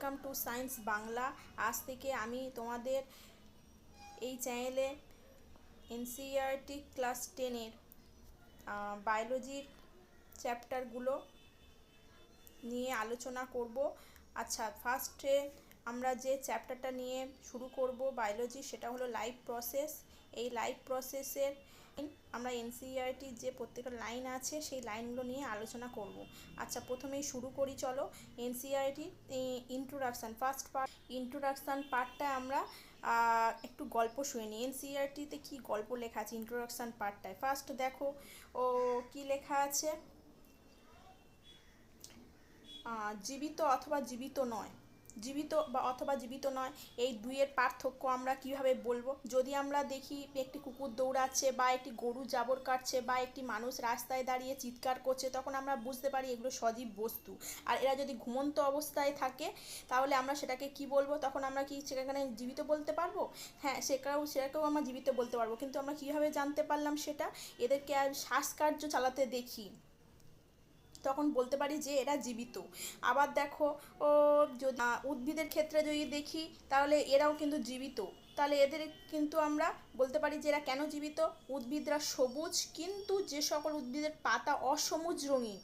Welcome to science Bangla. আজ থেকে আমি তোমাদের এই চ্যানেলে এনসিইআরটি ক্লাস 10-এর বায়োলজির চ্যাপ্টারগুলো নিয়ে আলোচনা করব। আচ্ছা, ফার্স্টে আমরা যে চ্যাপ্টারটা নিয়ে শুরু করব বায়োলজি, সেটা হলো লাইফ প্রসেস। এই লাইফ প্রসেসের আমরা এনসিইআরটির যে প্রত্যেকটা লাইন আছে সেই লাইনগুলো নিয়ে আলোচনা করব। আচ্ছা, প্রথমেই শুরু করি, চলো। NCERT introduction, first part introduction পার্টটা আমরা একটু গল্প শুনে নিই। এনসিইআরটিতে কী গল্প লেখা আছে ইন্ট্রোডাকশান পার্টটায়? ফার্স্ট দেখো কি লেখা আছে। জীবিত অথবা জীবিত নয়, জীবিত বা অথবা জীবিত নয়, এই দুইয়ের পার্থক্য আমরা কিভাবে বলবো? যদি আমরা দেখি একটি কুকুর দৌড়াচ্ছে বা একটি গরু জাবর কাটছে বা একটি মানুষ রাস্তায় দাঁড়িয়ে চিৎকার করছে, তখন আমরা বুঝতে পারি এগুলো সজীব বস্তু। আর এরা যদি ঘুমন্ত অবস্থায় থাকে তাহলে আমরা সেটাকে কি বলবো? তখন আমরা কি সেখানে জীবিত বলতে পারবো? হ্যাঁ, সেটাকেও আমরা জীবিত বলতে পারবো। কিন্তু আমরা কিভাবে জানতে পারলাম সেটা? এদেরকে আর শ্বাসকার্য চালাতে দেখি, তখন বলতে পারি যে এরা জীবিত। আবার দেখো, যদি উদ্ভিদের ক্ষেত্রে যদি দেখি তাহলে এরাও কিন্তু জীবিত। তাহলে এদের কিন্তু আমরা বলতে পারি যে এরা কেন জীবিত? উদ্ভিদরা সবুজ, কিন্তু যে সকল উদ্ভিদের পাতা অসবুজ রঙিন,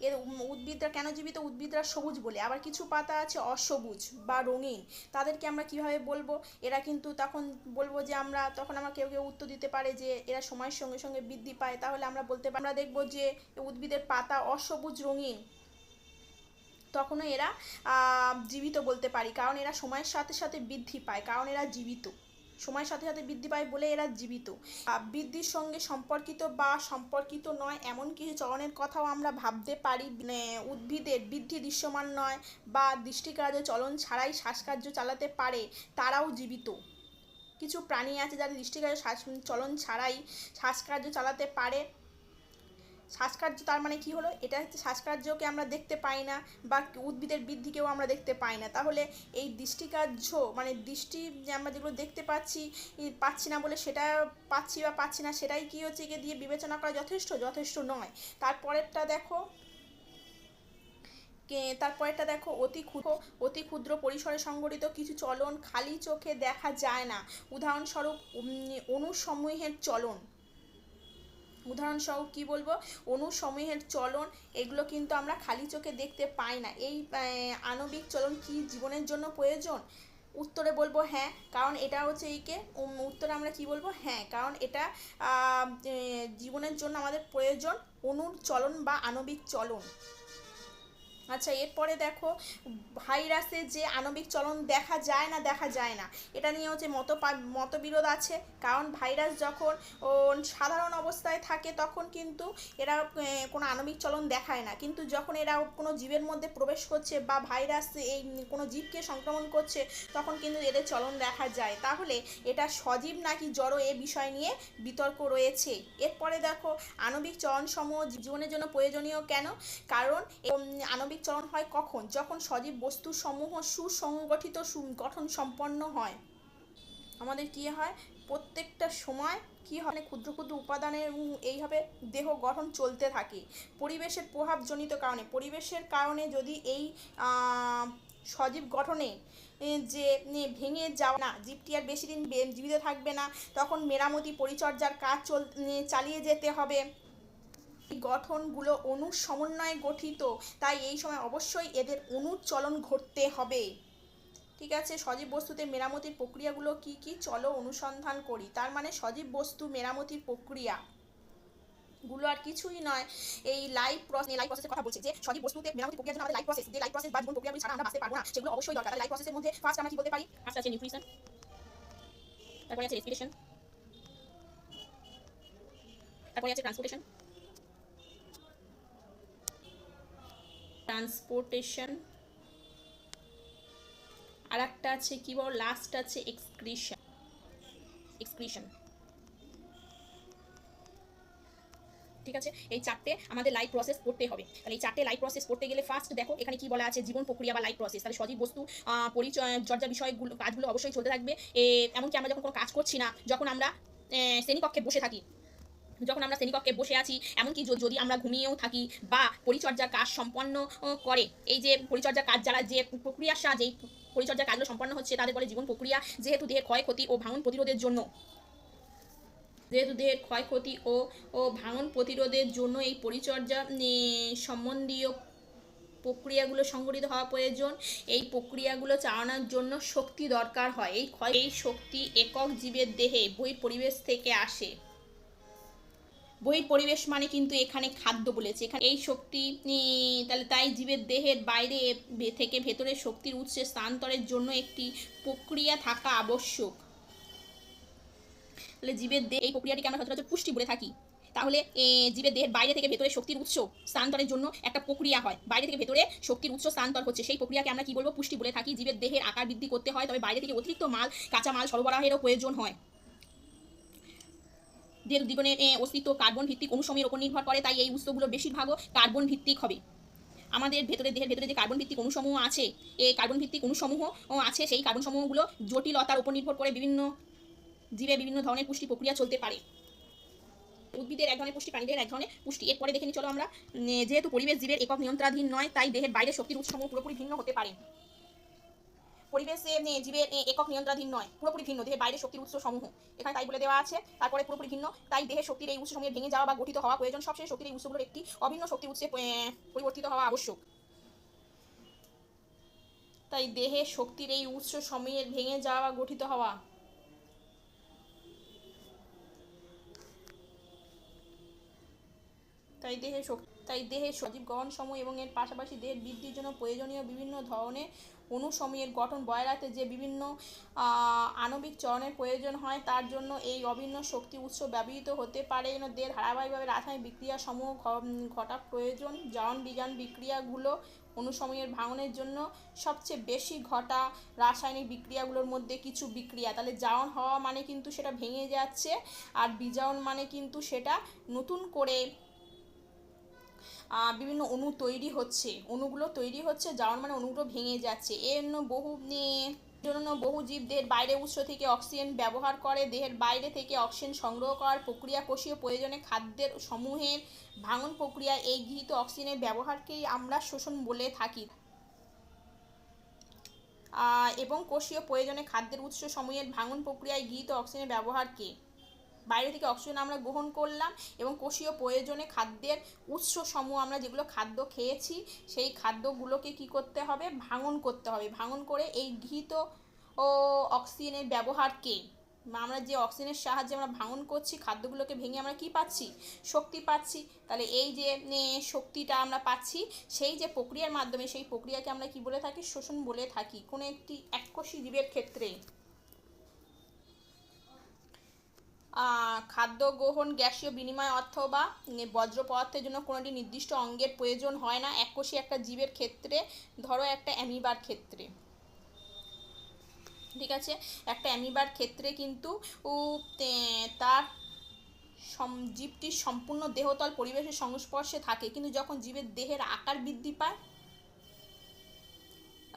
এর উদ্ভিদরা কেন জীবিত? উদ্ভিদরা সবুজ বলে। আবার কিছু পাতা আছে অসবুজ বা রঙিন, তাদেরকে আমরা কিভাবে বলবো? এরা কিন্তু তখন বলবো যে তখন আমরা কেউ উত্তর দিতে পারে যে এরা সময়ের সঙ্গে সঙ্গে বৃদ্ধি পায়। তাহলে আমরা আমরা দেখবো যে উদ্ভিদের পাতা অসবুজ রঙিন, তখনও এরা জীবিত বলতে পারি, কারণ এরা সময়ের সাথে সাথে বৃদ্ধি পায়, কারণ এরা জীবিত, সময়ের সাথে সাথে বৃদ্ধি পায় বলে এরা জীবিত। বৃদ্ধির সঙ্গে সম্পর্কিত বা সম্পর্কিত নয় এমন কিছু চলনের কথাও আমরা ভাবতে পারি। উদ্ভিদের বৃদ্ধি দৃশ্যমান নয় বা দৃষ্টিকার্য চলন ছাড়াই শ্বাসকার্য চালাতে পারে, তারাও জীবিত। কিছু প্রাণী আছে যারা দৃষ্টিকার্য চলন ছাড়াই শ্বাসকার্য চালাতে পারে। শ্বাসকার্য তার মানে কি হলো? এটা হচ্ছে শ্বাসকার্যকে আমরা দেখতে পাই না, বা উদ্ভিদের বৃদ্ধিকেও আমরা দেখতে পাই না। তাহলে এই দৃষ্টিকার্য মানে দৃষ্টি যে আমরা যেগুলো দেখতে পাচ্ছি না বলে সেটা পাচ্ছি বা পাচ্ছি না, সেটাই কি হচ্ছে একে দিয়ে বিবেচনা করা যথেষ্ট নয়। তারপরেরটা দেখো অতি ক্ষুদ্র পরিসরে সংঘটিত কিছু চলন খালি চোখে দেখা যায় না। উদাহরণস্বরূপ অণুসমূহের চলন। উদাহরণস্বরূপ কী বলবো? অণুসমূহের চলন, এগুলো কিন্তু আমরা খালি চোখে দেখতে পাই না। এই আণবিক চলন কি জীবনের জন্য প্রয়োজন? উত্তরে বলবো হ্যাঁ, কারণ এটা হচ্ছে উত্তরে আমরা কি বলবো? হ্যাঁ, কারণ এটা জীবনের জন্য আমাদের প্রয়োজন অণুর চলন বা আণবিক চলন। আচ্ছা, এরপরে দেখো ভাইরাসের যে আণবিক চলন দেখা যায় না, এটা নিয়ে হচ্ছে মতবিরোধ আছে। কারণ ভাইরাস যখন সাধারণ অবস্থায় থাকে তখন কিন্তু এরা কোনো আণবিক চলন দেখায় না, কিন্তু যখন এরা কোনো জীবের মধ্যে প্রবেশ করছে বা ভাইরাস এই কোনো জীবকে সংক্রমণ করছে তখন কিন্তু এদের চলন দেখা যায়। তাহলে এটা সজীব নাকি জড়, এ বিষয় নিয়ে বিতর্ক রয়েছে। এরপরে দেখো আণবিক চলনসমূহ জীবনের জন্য প্রয়োজনীয় কেন? কারণ আণবিক চলন হয় কখন? যখন সজীব বস্তু সমূহ সুসংগঠিত গঠন সম্পন্ন হয়। আমাদের কি হয়? প্রত্যেকটা সময় কি হয়? ক্ষুদ্র ক্ষুদ্র উপাদানের এইভাবে দেহ গঠন চলতে থাকে। পরিবেশের পরিবেশের কারণে যদি এই সজীব গঠনে যে ভেঙে যাওয়া না, জীবটি আর বেশি দিন জীবিত থাকবে না, তখন মেরামতি পরিচর্যার কাজ চালিয়ে যেতে হবে। গঠনগুলো অণুর সমন্বয়ে গঠিত, তাই এই সময় অবশ্যই এদের অণুর চলন ঘটতে হবে। ঠিক আছে, সজীব বস্তুতে মেরামতির প্রক্রিয়াগুলো কি কি? চলো অনুসন্ধান করি। তার মানে সজীব বস্তু মেরামতির প্রক্রিয়া গুলো আর কিছুই নয়, এই লাইফ প্রসেসের কথা বলছে। যে সজীব বস্তুতে মেরামতি প্রক্রিয়ার জন্য আমাদের লাইফ প্রসেস বা জীবন প্রক্রিয়াগুলি ছাড়া আমরা বাঁচতে পারবো না, সেগুলো অবশ্যই দরকার। লাইফ প্রসেসের মধ্যে ফার্স্ট আমরা কি বলতে পারি? ফার্স্ট আছে নিউট্রিশন, তারপরে আছে রেসপিরেশন, তারপরে আছে ট্রান্সপোর্টেশন, আর একটা আছে কি বল, লাস্ট আছে এক্সক্রিশন। ঠিক আছে, এই চারটে আমাদের লাইফ প্রসেস পড়তে হবে। তাহলে এই চারটে লাইফ প্রসেস পড়তে গেলে ফার্স্ট দেখো এখানে কি বলা আছে, জীবন প্রক্রিয়া বা লাইফ প্রসেস। তাহলে সজীব বস্তু পরিচর্যা বিষয়গুলো কাজগুলো অবশ্যই চলতে থাকবে। এমনকি আমরা যখন কোনো কাজ করছি না, যখন আমরা শ্রেণীকক্ষে বসে থাকি, যখন আমরা শ্রেণীকক্ষে বসে আছি, এমনকি যদি আমরা ঘুমিয়েও থাকি বা পরিচর্যার কাজ সম্পন্ন করে, এই যে পরিচর্যার কাজ যারা যে প্রক্রিয়ার সাহায্যে পরিচর্যার কাজগুলো সম্পন্ন হচ্ছে তাদের বলে জীবন প্রক্রিয়া। যেহেতু দেহের ক্ষয়ক্ষতি ও ভাঙন প্রতিরোধের জন্য ভাঙন প্রতিরোধের জন্য এই পরিচর্যা সম্বন্ধীয় প্রক্রিয়াগুলো সংগঠিত হওয়া প্রয়োজন। এই প্রক্রিয়াগুলো চালানোর জন্য শক্তি দরকার হয়। এই শক্তি একক জীবের দেহে বহিঃপরিবেশ থেকে আসে। বহিঃপরিবেশ মানে কিন্তু এখানে খাদ্য বলেছে, এখানে এই শক্তি তাই জীবের দেহের বাইরে থেকে ভেতরে শক্তির উৎসে স্থানান্তরের জন্য একটি প্রক্রিয়া থাকা আবশ্যক। তাহলে জীবের দেহ, এই প্রক্রিয়াটিকে আমরা সচরাচর পুষ্টি বলে থাকি। তাহলে জীবের দেহের বাইরে থেকে ভেতরে শক্তির উৎস স্থানান্তরের জন্য একটা প্রক্রিয়া হয়, বাইরে থেকে ভেতরে শক্তির উৎস স্থানান্তর হচ্ছে, সেই প্রক্রিয়াকে আমরা কি বলবো? পুষ্টি বলে থাকি। জীবের দেহের আকার বৃদ্ধি করতে হয়, তবে বাইরে থেকে অতিরিক্ত কাঁচা মাল সরবরাহেরও প্রয়োজন হয়। যেহেতু জীবনের অস্তিত্ব কার্বন ভিত্তিক অনুসমূহের উপর নির্ভর করে, তাই এই উৎসগুলো বেশিরভাগও কার্বন ভিত্তিক হবে। আমাদের দেহের ভেতরে যে কার্বন ভিত্তিক অনুসমূহ আছে, এই কার্বন ভিত্তিক অনুসমূহ আছে, সেই কার্বন সমূহগুলো জটিলতার উপর নির্ভর করে বিভিন্ন জীবে বিভিন্ন ধরনের পুষ্টি প্রক্রিয়া চলতে পারে। উদ্ভিদের এক ধরনের পুষ্টি, প্রাণীদের এক ধরনের পুষ্টি। এরপরে দেখে নিই চলো আমরা। যেহেতু পরিবেশ জীবের একক নিয়ন্ত্রণাধীন নয়, তাই দেহের বাইরে শক্তির উৎসসমূহ পুরোপুরি ভিন্ন হতে পারে। পরিবেশে জীবের একক নিয়ন্ত্রণাধীন নয়, পুরোপুরি ভিন্ন দেহের বাইরে শক্তির উৎস সমূহ, এখানে তাই বলে দেওয়া আছে। তারপরে পুরোপুরি ভিন্ন, তাই দেহের শক্তির এই উৎসসমূহের ভেঙে যাওয়া বা গঠিত হওয়া প্রয়োজন। সবশেষে শক্তির এই উৎসগুলোর একটি অভিন্ন শক্তির উৎসে পরিবর্তিত হওয়া আবশ্যক। তাই দেহের শক্তির এই উৎস সমূহের ভেঙে যাওয়া বা গঠিত হওয়া, তাই দেহের সজীব গ্রহণ সমূহ এবং এর পাশাপাশি দেহের বৃদ্ধির জন্য প্রয়োজনীয় বিভিন্ন ধরনের অণুসমূহের গঠন বজায় রাখতে যে বিভিন্ন আণবিক চরণের প্রয়োজন হয়, তার জন্য এই অভিন্ন শক্তি উৎস ব্যবহৃত হতে পারে। দেহের ধারাবাহিকভাবে রাসায়নিক বিক্রিয়া সমূহ ঘটা প্রয়োজন। জারণ বিজারণ বিক্রিয়াগুলো অণুসমূহের ভাঙনের জন্য সবচেয়ে বেশি ঘটা রাসায়নিক বিক্রিয়াগুলোর মধ্যে কিছু বিক্রিয়া। তাহলে জারণ হওয়া মানে কিন্তু সেটা ভেঙে যাচ্ছে, আর বিজারণ মানে কিন্তু সেটা নতুন করে বিভিন্ন অণু তৈরি হচ্ছে, অণুগুলো তৈরি হচ্ছে। জারণ মানে অণুগুলো ভেঙে যাচ্ছে। এর জন্য বহু জীব দেহের বাইরে উৎস থেকে অক্সিজেন ব্যবহার করে। দেহের বাইরে থেকে অক্সিজেন সংগ্রহ করার প্রক্রিয়া কোষীয় প্রয়োজনে খাদ্যের সমূহের ভাঙন প্রক্রিয়া। এই গৃহীত অক্সিজেনের ব্যবহারকেই আমরা শোষণ বলে থাকি। এবং কোষীয় প্রয়োজনে খাদ্যের উৎস সমূহের ভাঙন প্রক্রিয়ায় গৃহীত অক্সিজেনের ব্যবহারকে, বাইরে থেকে অক্সিজেন আমরা গ্রহণ করলাম এবং কোষীয় প্রয়োজনে খাদ্যের উৎস সমূহ, আমরা যেগুলো খাদ্য খেয়েছি সেই খাদ্যগুলোকে কি করতে হবে? ভাঙন করতে হবে। ভাঙন করে এই গৃহীত অক্সিজেনের ব্যবহারকে, আমরা যে অক্সিজেনের সাহায্যে আমরা ভাঙন করছি, খাদ্যগুলোকে ভেঙে আমরা কি পাচ্ছি? শক্তি পাচ্ছি। তাহলে এই যে শক্তিটা আমরা পাচ্ছি, সেই যে প্রক্রিয়ার মাধ্যমে, সেই প্রক্রিয়াকে আমরা কি বলে থাকি? শোষণ বলে থাকি। কোনো একটি এককোষী জীবের ক্ষেত্রে খাদ্য গ্রহণ গ্যাসীয় বিনিময় অথবা বজ্র পদার্থের জন্য কোনোটি নির্দিষ্ট অঙ্গের প্রয়োজন হয় না এককোষী একটা জীবের ক্ষেত্রে। ধরো একটা অ্যামিবার ক্ষেত্রে, ঠিক আছে, একটা অ্যামিবার ক্ষেত্রে কিন্তু তার জীবটির সম্পূর্ণ দেহতল পরিবেশের সংস্পর্শে থাকে, কিন্তু যখন জীবের দেহের আকার বৃদ্ধি পায়,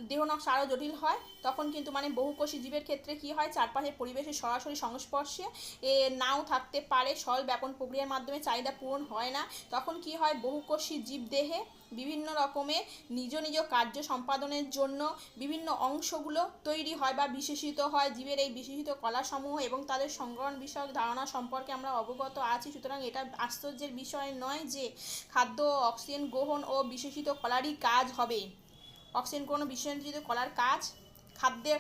দেহ নকশা আরও জটিল হয়, তখন কিন্তু মানে বহুকোষী জীবের ক্ষেত্রে কি হয়? চারপাশের পরিবেশের সরাসরি সংস্পর্শে নাও থাকতে পারে, সরল ব্যাপন প্রক্রিয়ার মাধ্যমে চাহিদা পূরণ হয় না। তখন কি হয়? বহুকোষী জীব দেহে বিভিন্ন রকমের নিজ নিজ কার্য সম্পাদনের জন্য বিভিন্ন অংশগুলো তৈরি হয় বা বিশেষিত হয়। জীবের এই বিশেষিত কলাসমূহ এবং তাদের সংগ্রহণ বিষয়ক ধারণা সম্পর্কে আমরা অবগত আছি। সুতরাং এটা আশ্চর্যের বিষয় নয় যে খাদ্য অক্সিজেন গ্রহণ ও বিশেষিত কলারই কাজ হবে। অক্সিজেন গ্রহণ ও বিশেষিত কলার কাজ, খাদ্যের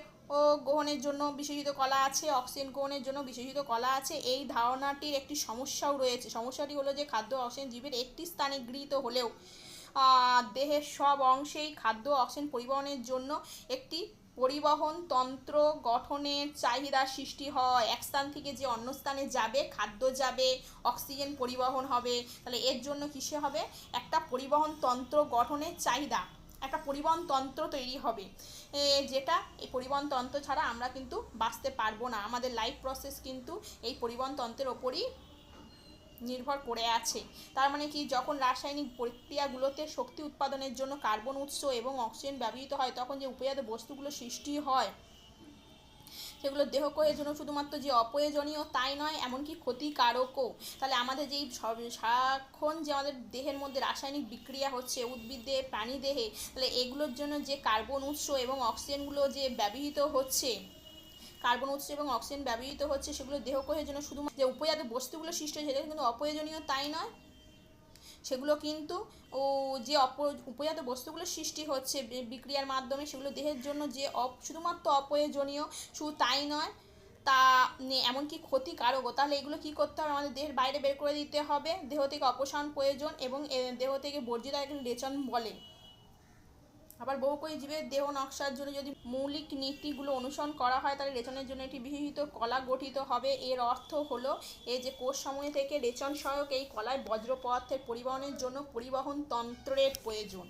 গ্রহণের জন্য বিশেষিত কলা আছে, অক্সিজেন গ্রহণের জন্য বিশেষিত কলা আছে। এই ধারণাটির একটি সমস্যাও রয়েছে। সমস্যাটি হলো যে খাদ্য অক্সিজেন জীবের একটি স্থানে গৃহীত হলেও দেহের সব অংশেই খাদ্য অক্সিজেন পরিবহনের জন্য একটি পরিবহন তন্ত্র গঠনের চাহিদা সৃষ্টি হয়। এক স্থান থেকে যে অন্য স্থানে যাবে, খাদ্য যাবে, অক্সিজেন পরিবহন হবে, তাহলে এর জন্য কিসে হবে? একটা পরিবহন তন্ত্র গঠনের চাহিদা, একটা পরিবহন তন্ত্র তৈরি হবে, যেটা এই পরিবহন তন্ত্র ছাড়া আমরা কিন্তু বাঁচতে পারবো না। আমাদের লাইফ প্রসেস কিন্তু এই পরিবহন তন্ত্রের ওপরই নির্ভর করে আছে। তার মানে কি? যখন রাসায়নিক প্রক্রিয়াগুলোতে শক্তি উৎপাদনের জন্য কার্বন উৎস এবং অক্সিজেন ব্যবহৃত হয়, তখন যে উপজাত বস্তুগুলো সৃষ্টি হয় সেগুলো দেহকোষের জন্য শুধুমাত্র যে অপ্রয়োজনীয় তাই নয়, এমনকি ক্ষতিকারকও। তাহলে আমাদের যেই সারাক্ষণ যে আমাদের দেহের মধ্যে রাসায়নিক বিক্রিয়া হচ্ছে উদ্ভিদে প্রাণী দেহে, তাহলে এগুলোর জন্য যে কার্বন উৎস এবং অক্সিজেনগুলো যে ব্যবহৃত হচ্ছে, কার্বন উৎস এবং অক্সিজেন ব্যবহৃত হচ্ছে, সেগুলো দেহকোষের জন্য শুধুমাত্র যে উপজাত বস্তুগুলো সৃষ্টি হয়েছে সেটা কিন্তু অপ্রয়োজনীয় তাই নয়, সেগুলো কিন্তু যে উপজাত বস্তুগুলো সৃষ্টি হচ্ছে বিক্রিয়ার মাধ্যমে, সেগুলো দেহের জন্য যে শুধুমাত্র অপ্রয়োজনীয় শুধু তাই নয়, তা এমনকি ক্ষতিকারকও। তাহলে এগুলো কি করতে হবে, আমাদের দেহের বাইরে বের করে দিতে হবে, দেহ থেকে অপসারণ প্রয়োজন এবং দেহ থেকে বর্জিত রেচন বলে। আবার বহুকোষী জীবের দেহ নকশার জন্য যদি মৌলিক নীতিগুলো অনুসরণ করা হয়, তাহলে রেচনের জন্য একটি বিশেষিত কলা গঠিত হবে। এর অর্থ হলো এই যে কোষ সমূহ থেকে রেচন সহায়ক এই কলায় বজ্র পদার্থের পরিবহনের জন্য পরিবহন তন্ত্রের প্রয়োজন।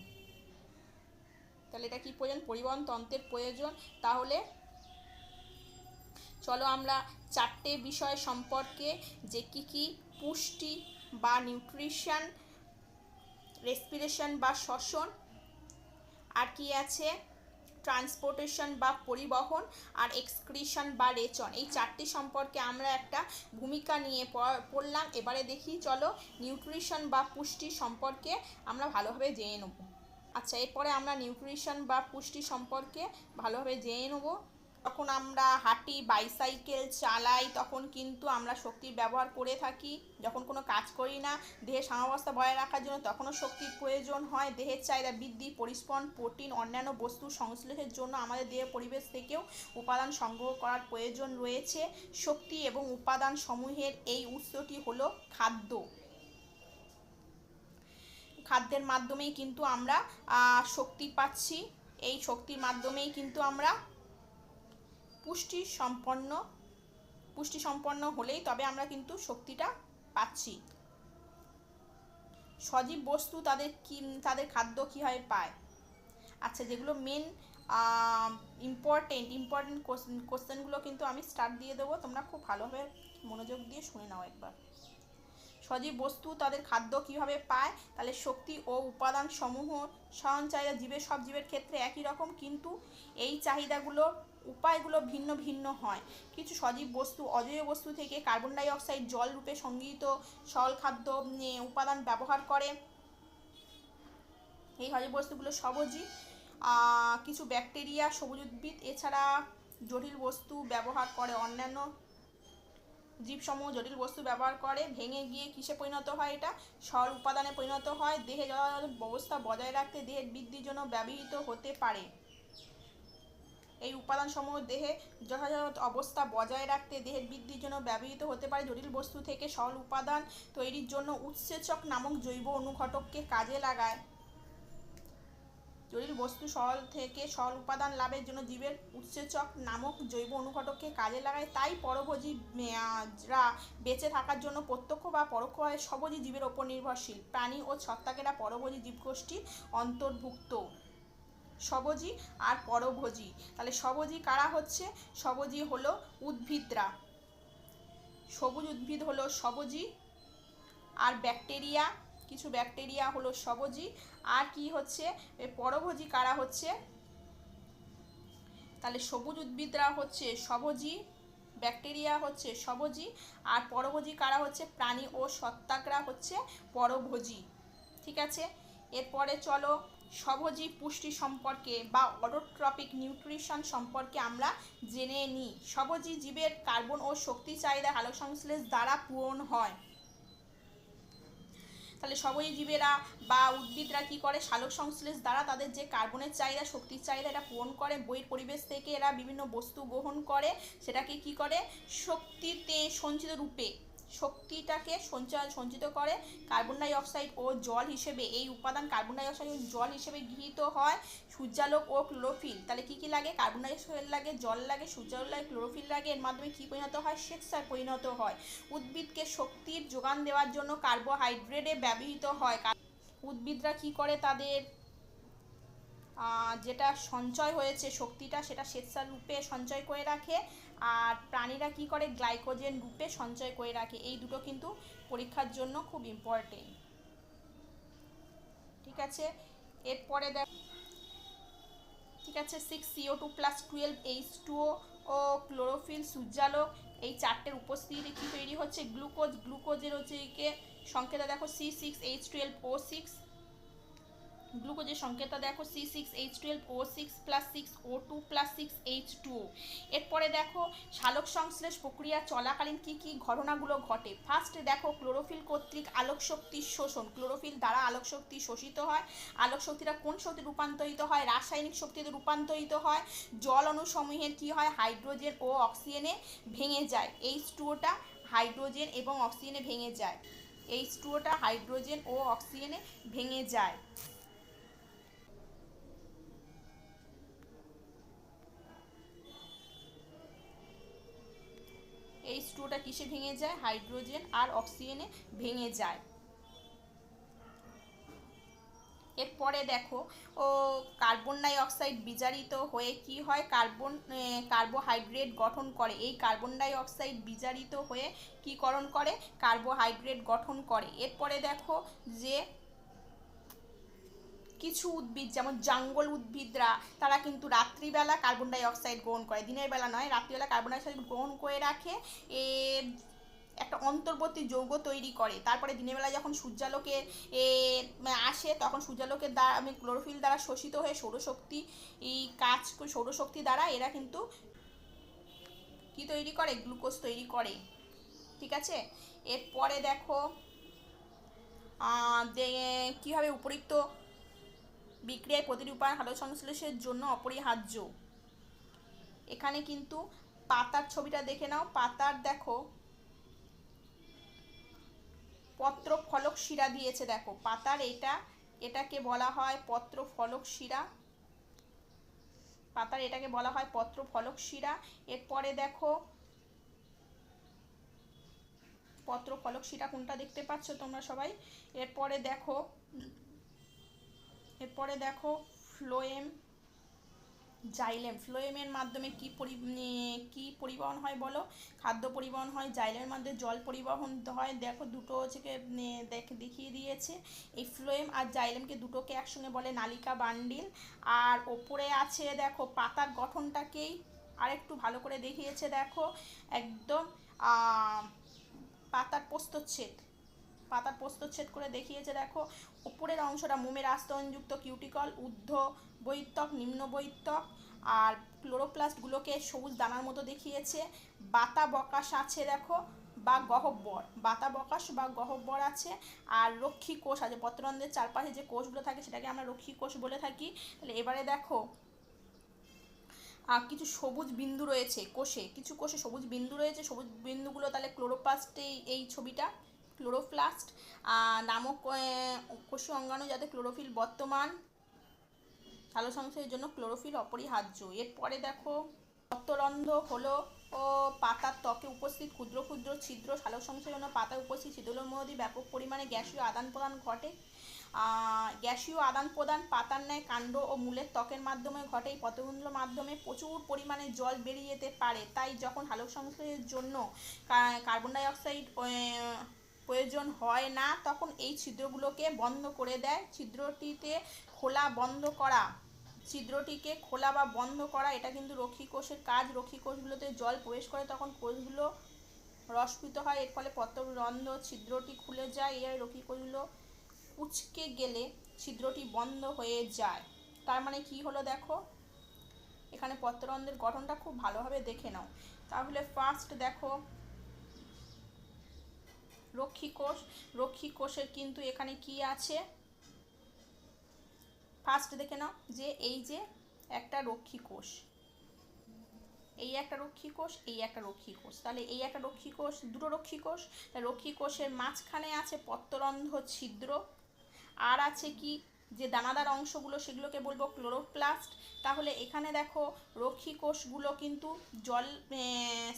তাহলে এটা কি প্রয়োজন, পরিবহন তন্ত্রের প্রয়োজন। তাহলে চলো আমরা 4টে বিষয় সম্পর্কে, যে কি পুষ্টি বা নিউট্রিশন, রেসপিরেশন বা শ্বসন, আর কি আছে ট্রান্সপোর্টেশন বা পরিবহন, আর এক্সক্রিশন বা রেচন, এই 4টি সম্পর্কে আমরা একটা ভূমিকা নিয়ে পড়লাম। এবারে দেখি চলো নিউট্রিশন বা পুষ্টি সম্পর্কে আমরা ভালোভাবে জেনে নেব। আচ্ছা, এরপরে আমরা নিউট্রিশন বা পুষ্টি সম্পর্কে ভালোভাবে জেনে নেব। যখন আমরা হাঁটি, বাইসাইকেল চালাই, তখন কিন্তু আমরা শক্তির ব্যবহার করে থাকি। যখন কোনো কাজ করি না, দেহের সাম্যাবস্থা বজায় রাখার জন্য তখনও শক্তির প্রয়োজন হয়। দেহের চাহিদা বৃদ্ধি, পরিস্পন, প্রোটিন, অন্যান্য বস্তুর সংশ্লেষের জন্য আমাদের দেহের পরিবেশ থেকেও উপাদান সংগ্রহ করার প্রয়োজন রয়েছে। শক্তি এবং উপাদান সমূহের এই উৎসটি হলো খাদ্য। খাদ্যের মাধ্যমেই কিন্তু আমরা শক্তি পাচ্ছি। এই শক্তির মাধ্যমেই কিন্তু আমরা পুষ্টি সম্পন্ন হলেই তবে আমরা কিন্তু শক্তিটা পাচ্ছি। সজীব বস্তু তাদের খাদ্য কীভাবে পায়? আচ্ছা, যেগুলো মেন ইম্পর্টেন্ট কোশ্চেনগুলো কিন্তু আমি স্টার্ট দিয়ে দেবো, তোমরা খুব ভালোভাবে মনোযোগ দিয়ে শুনে নাও একবার। সজীব বস্তু তাদের খাদ্য কিভাবে পায়? তাহলে শক্তি ও উপাদান সমূহ সহন চাহিদা সব জীবের ক্ষেত্রে একই রকম, কিন্তু এই চাহিদাগুলো উপায়গুলো ভিন্ন ভিন্ন হয়। কিছু সজীব বস্তু অজৈব বস্তু থেকে কার্বন ডাই অক্সাইড জল রূপে সংগৃহীত সরল খাদ্য উপাদান ব্যবহার করে। এই সজীব বস্তুগুলো স্বভোজী। কিছু ব্যাকটেরিয়া, সবুজ উদ্ভিদ এছাড়া জটিল বস্তু ব্যবহার করে, অন্যান্য জীবসমূহ জটিল বস্তু ব্যবহার করে ভেঙে গিয়ে কিসে পরিণত হয়, এটা সরল উপাদানে পরিণত হয়। দেহে যথাযথ অবস্থা বজায় রাখতে দেহের বৃদ্ধির জন্য ব্যবহৃত হতে পারে। এই উপাদানসমূহ দেহে যথাযথ অবস্থা বজায় রাখতে দেহের বৃদ্ধির জন্য ব্যবহৃত হতে পারে। জটিল বস্তু থেকে সরল উপাদান তৈরির জন্য উৎসেচক নামক জৈব অনুঘটককে কাজে লাগায়। জটিল বস্তু থেকে সরল উপাদান লাভের জন্য জীবের উৎসেচক নামক জৈব অনুঘটককে কাজে লাগায়। তাই পরভোজীরা বেঁচে থাকার জন্য প্রত্যক্ষ বা পরোক্ষভাবে স্বভোজী জীবের ওপর নির্ভরশীল। প্রাণী ও ছত্রাকেরা পরভোজী জীবগোষ্ঠীর অন্তর্ভুক্ত। স্বভোজী আর পরভোজী। তাহলে স্বভোজী কারা হচ্ছে? স্বভোজী হলো উদ্ভিদরা। সবুজ উদ্ভিদ হলো স্বভোজী, আর ব্যাকটেরিয়া, কিছু ব্যাকটেরিয়া হলো স্বভোজী। আর কি হচ্ছে পরভোজী কারা হচ্ছে? তাহলে সবুজ উদ্ভিদরা হচ্ছে স্বভোজী, ব্যাকটেরিয়া হচ্ছে স্বভোজী, আর পরভোজী কারা হচ্ছে? প্রাণী ও ছত্রাকরা হচ্ছে পরভোজী। ঠিক আছে, এরপরে চলো স্বভোজী পুষ্টি সম্পর্কে বা অটোট্রপিক নিউট্রিশন সম্পর্কে আমরা জেনে নিই। স্বভোজী জীবের কার্বন ও শক্তি চাহিদা সালোক সংশ্লেষ দ্বারা পূরণ হয়। তাহলে স্বভোজী জীবেরা বা উদ্ভিদরা কি করে? সালোক সংশ্লেষ দ্বারা তাদের যে কার্বনের চাহিদা, শক্তির চাহিদা এটা পূরণ করে। বহির পরিবেশ থেকে এরা বিভিন্ন বস্তু গ্রহণ করে, সেটাকে কি করে? শক্তিতে সঞ্চিত রূপে শক্তিটাকে সঞ্চিত করে কার্বন ডাই অক্সাইড ও জল হিসেবে। এই উপাদান কার্বন ডাই অক্সাইড ও জল হিসেবে গৃহীত হয়। সূর্যালোক ও ক্লোরোফিল, তাহলে কি লাগে? কার্বন ডাই অক্সাইড লাগে, জল লাগে, সূর্যালোক লাগে, ক্লোরোফিল লাগে। এর মাধ্যমে কি পরিণত হয়? শ্বেতসার পরিণত হয়। উদ্ভিদকে শক্তির যোগান দেওয়ার জন্য কার্বোহাইড্রেটে ব্যবহৃত হয়। উদ্ভিদরা কি করে? তাদের যেটা সঞ্চয় হয়েছে শক্তিটা, সেটা শ্বেতসার রূপে সঞ্চয় করে রাখে। আর প্রাণীরা কি করে? গ্লাইকোজেন রূপে সঞ্চয় করে রাখে। এই দুটো কিন্তু পরীক্ষার জন্য খুব ইম্পর্টেন্ট। ঠিক আছে, এরপরে ঠিক আছে। 6CO2+12H2O ও ক্লোরোফিল, সূর্যালোক, এই চারটের উপস্থিতিতে কি তৈরি হচ্ছে? গ্লুকোজ। গ্লুকোজের হচ্ছে একে সংকেত দেখো C6H12O6, গ্লুকোজের সংকেতটা দেখো C6H12O6 plus 6O2 plus 6H2O। এরপরে দেখো সালোক সংশ্লেষ প্রক্রিয়া চলাকালীন কি কি ঘটনাগুলো ঘটে। ফার্স্টে দেখো ক্লোরোফিল কর্তৃক আলোক শক্তির শোষণ, ক্লোরোফিল দ্বারা আলোক শক্তি শোষিত হয়। আলোক শক্তিটা কোন শক্তি রূপান্তরিত হয়? রাসায়নিক শক্তিতে রূপান্তরিত হয়। জল অণুসমূহের কি হয়? হাইড্রোজেন ও অক্সিজেনে ভেঙে যায়। H2O হাইড্রোজেন এবং অক্সিজেনে ভেঙে যায়। H2O হাইড্রোজেন ও অক্সিজেনে ভেঙে যায়। H2O কিসে ভেঙে যায়? হাইড্রোজেন আর অক্সিজেনে ভেঙে যায়। এরপরে দেখো কার্বন ডাই অক্সাইড বিজারিত হয়ে কি হয়? কার্বোহাইড্রেট গঠন করে। এই কার্বন ডাই অক্সাইড বিজারিত হয়ে কি করণ করে? কার্বোহাইড্রেট গঠন করে। এরপরে দেখো যে কিছু উদ্ভিদ যেমন জঙ্গল উদ্ভিদরা তারা কিন্তু রাত্রিবেলা কার্বন ডাই অক্সাইড গ্রহণ করে, দিনের বেলা নয়, রাত্রিবেলা কার্বন ডাই অক্সাইড গ্রহণ করে রাখে, একটা অন্তর্বর্তী যৌগ তৈরি করে। তারপরে দিনের বেলা যখন সূর্যালোকে আসে তখন সূর্যালোকের দ্বারা ক্লোরোফিল দ্বারা শোষিত হয়ে সৌরশক্তি দ্বারা এরা কিন্তু কি তৈরি করে? গ্লুকোজ তৈরি করে। ঠিক আছে। এরপরে দেখো কীভাবে উপরিক্ত বিক্রিয়ায় প্রতিটি উপাদান আলোক সংশ্লেষের জন্য অপরিহার্য। এখানে কিন্তু পাতার ছবিটা দেখে নাও। পাতার দেখো পত্র ফলক শিরা দিয়েছে। দেখো পাতার এটাকে বলা হয় পত্র ফলক শিরা। পাতার এটাকে বলা হয় পত্র ফলক শিরা। এরপরে দেখো পত্র ফলক শিরা কোনটা দেখতে পাচ্ছ তোমরা সবাই। এরপরে দেখো ফ্লোয়েম, জাইলেম। ফ্লোয়েমের মাধ্যমে কি পরিবহন হয় বলো? খাদ্য পরিবহন হয়। জাইলেমের মাধ্যমে জল পরিবহন হয়। দেখো দুটো হচ্ছে দেখিয়ে দিয়েছে। এই ফ্লোয়েম আর জাইলেমকে দুটোকে একসঙ্গে বলে নালিকা বান্ডিল। আর ওপরে আছে দেখো পাতার গঠনটাকেই আরেকটু ভালো করে দেখিয়েছে। দেখো একদম পাতার প্রস্থচ্ছেদ করে দেখিয়েছে। দেখো উপরের অংশটা মোমের আস্তরণযুক্ত কিউটিকল, ঊর্ধ্ব বহিঃত্বক, নিম্ন বহিঃত্বক, আর ক্লোরোপ্লাস্টগুলোকে সবুজ দানার মতো দেখিয়েছে। বাতাবকাশ আছে দেখো বা গহ্বর, বাতাবকাশ বা গহ্বর আছে। আর রক্ষী কোষ আছে, পত্ররন্ধ্রের চারপাশে যে কোষগুলো থাকে সেটাকে আমরা রক্ষী কোষ বলে থাকি। তাহলে এবারে দেখো কিছু সবুজ বিন্দু রয়েছে কোষে, কিছু কোষে সবুজ বিন্দু রয়েছে। সবুজ বিন্দুগুলো তাহলে ক্লোরোপ্লাস্টে, এই ছবিটা ক্লোরোপ্লাস্ট নামক কোষীয় অঙ্গাণু যাতে ক্লোরোফিল বর্তমান, আলো সংশ্লেষের জন্য ক্লোরোফিল অপরিহার্য। এরপরে দেখো পত্ররন্ধ্র হলো পাতার ত্বকে উপস্থিত ক্ষুদ্র ক্ষুদ্র ছিদ্র। সালোক সংশ্লেষের জন্য পাতায় উপস্থিত ছিদ্রগুলোর মধ্যে ব্যাপক পরিমাণে গ্যাসীয় আদান প্রদান ঘটে। গ্যাসীয় আদান প্রদান পাতার ন্যায় কাণ্ড ও মূলের ত্বকের মাধ্যমে ঘটে। এই পত্ররন্ধ্রের মাধ্যমে প্রচুর পরিমাণে জল বেরিয়ে যেতে পারে। তাই যখন আলোক সংশ্লেষের জন্য কার্বন ডাই অক্সাইড প্রয়োজন হয় না তখন এই ছিদ্রগুলোকে বন্ধ করে দেয়। ছিদ্রটিকে খোলা বা বন্ধ করা এটা কিন্তু রক্ষী কোষের কাজ। রক্ষী কোষগুলোতে জল প্রবেশ করে তখন কোষগুলো রসকৃত হয়। এর ফলে পত্ররন্ধ্র ছিদ্রটি খুলে যায়। এই রক্ষী কোষগুলো কুঁচকে গেলে ছিদ্রটি বন্ধ হয়ে যায়। তার মানে কি হলো দেখো, এখানে পত্ররন্ধ্রের গঠনটা খুব ভালোভাবে দেখে নাও। তাহলে ফার্স্ট দেখো রক্ষী কোষের কিন্তু এখানে কি আছে ফার্স্ট দেখে নাও, যে এই যে একটা রক্ষী কোষ, এই একটা রক্ষী কোষ, এই একটা রক্ষী কোষ। তাহলে এই একটা রক্ষী কোষ, দুটো রক্ষী কোষ। রক্ষী কোষের মাঝখানে আছে পত্ররন্ধ্র ছিদ্র, আর আছে কি যে দানাদার অংশগুলো সেগুলোকে বলবো ক্লোরোপ্লাস্ট। তাহলে এখানে দেখো রক্ষী কোষগুলো কিন্তু জল